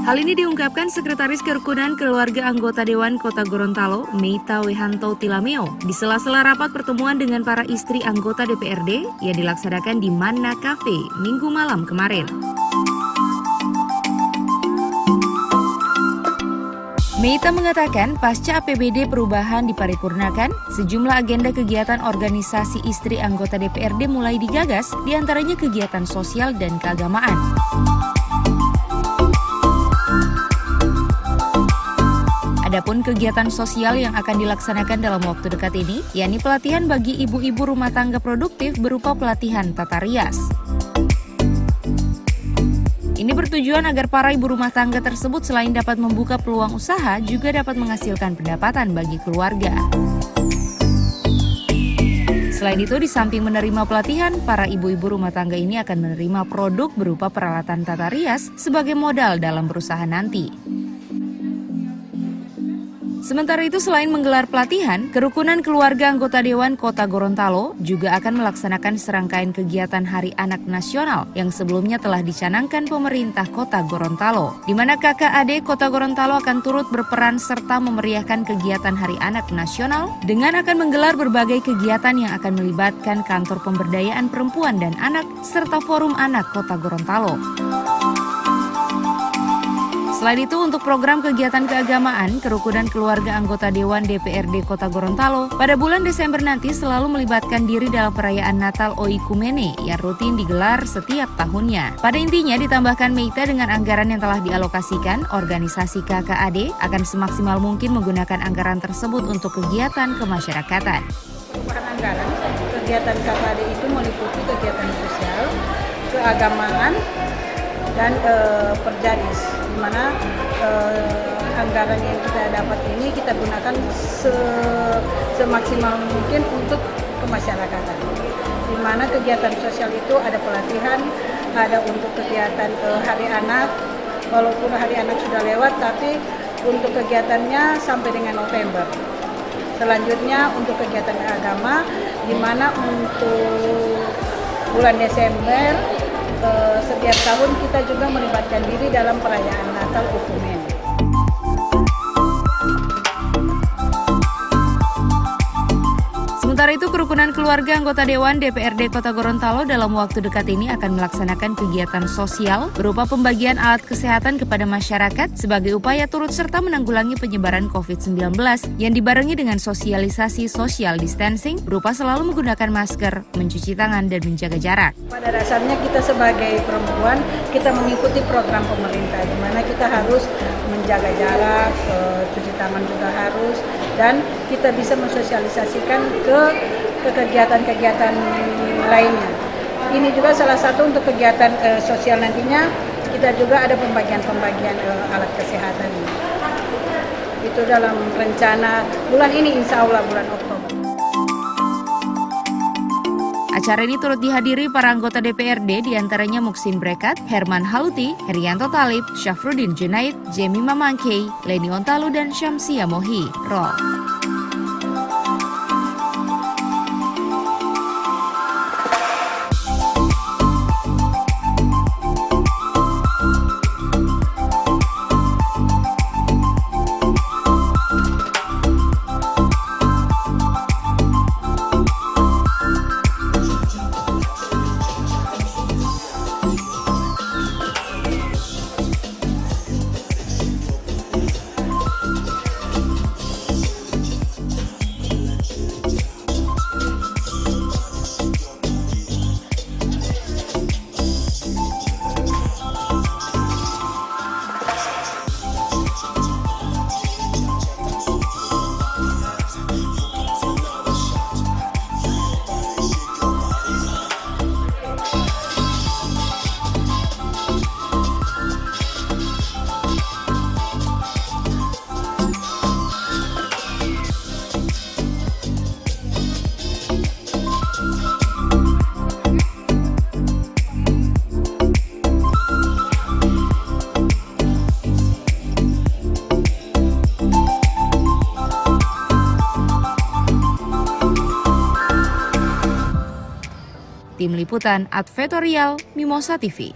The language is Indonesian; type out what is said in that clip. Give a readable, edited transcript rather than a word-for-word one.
Hal ini diungkapkan Sekretaris Kerukunan Keluarga Anggota Dewan Kota Gorontalo, Meita Wehanto Tilameo, di sela-sela rapat pertemuan dengan para istri anggota DPRD yang dilaksanakan di Manna Cafe Minggu malam kemarin. Meita mengatakan pasca APBD perubahan diparipurnakan, sejumlah agenda kegiatan organisasi istri anggota DPRD mulai digagas, diantaranya kegiatan sosial dan keagamaan. Adapun kegiatan sosial yang akan dilaksanakan dalam waktu dekat ini, yakni pelatihan bagi ibu-ibu rumah tangga produktif berupa pelatihan tata rias. Ini bertujuan agar para ibu rumah tangga tersebut selain dapat membuka peluang usaha, juga dapat menghasilkan pendapatan bagi keluarga. Selain itu, di samping menerima pelatihan, para ibu-ibu rumah tangga ini akan menerima produk berupa peralatan tata rias sebagai modal dalam berusaha nanti. Sementara itu, selain menggelar pelatihan, Kerukunan Keluarga Anggota Dewan Kota Gorontalo juga akan melaksanakan serangkaian kegiatan Hari Anak Nasional yang sebelumnya telah dicanangkan pemerintah Kota Gorontalo, di mana KKAD Kota Gorontalo akan turut berperan serta memeriahkan kegiatan Hari Anak Nasional dengan akan menggelar berbagai kegiatan yang akan melibatkan Kantor Pemberdayaan Perempuan dan Anak serta Forum Anak Kota Gorontalo. Selain itu, untuk program kegiatan keagamaan, Kerukunan Keluarga Anggota Dewan DPRD Kota Gorontalo pada bulan Desember nanti selalu melibatkan diri dalam perayaan Natal Oikumene yang rutin digelar setiap tahunnya. Pada intinya, ditambahkan Meita dengan anggaran yang telah dialokasikan, organisasi KKAD akan semaksimal mungkin menggunakan anggaran tersebut untuk kegiatan kemasyarakatan. Perubahan anggaran, kegiatan KKAD itu meliputi kegiatan sosial, keagamaan, dan perjadis, di mana anggaran yang kita dapat ini kita gunakan semaksimal mungkin untuk kemasyarakatan. Di mana kegiatan sosial itu ada pelatihan, ada untuk kegiatan Hari Anak, walaupun Hari Anak sudah lewat, tapi untuk kegiatannya sampai dengan November. Selanjutnya untuk kegiatan agama, di mana untuk bulan Desember setiap tahun kita juga melibatkan diri dalam perayaan Natal Oikumene. Sementara itu, Kerukunan Keluarga Anggota Dewan DPRD Kota Gorontalo dalam waktu dekat ini akan melaksanakan kegiatan sosial berupa pembagian alat kesehatan kepada masyarakat sebagai upaya turut serta menanggulangi penyebaran COVID-19 yang dibarengi dengan sosialisasi social distancing berupa selalu menggunakan masker, mencuci tangan, dan menjaga jarak. Pada dasarnya kita sebagai perempuan, kita mengikuti program pemerintah, di mana kita harus menjaga jarak, cuci tangan juga harus, dan kita bisa mensosialisasikan ke kegiatan-kegiatan lainnya. Ini juga salah satu untuk kegiatan sosial nantinya, kita juga ada pembagian alat kesehatan. Itu dalam rencana bulan ini, insya Allah bulan Oktober. Acara ini turut dihadiri para anggota DPRD diantaranya Muksin Brekat, Herman Haluti, Herianto Talib, Syafruddin Junaid, Jemi Mamangkei, Leni Ontalu, dan Syamsia Mohi. Roll. Tim Liputan Advertorial Mimosa TV.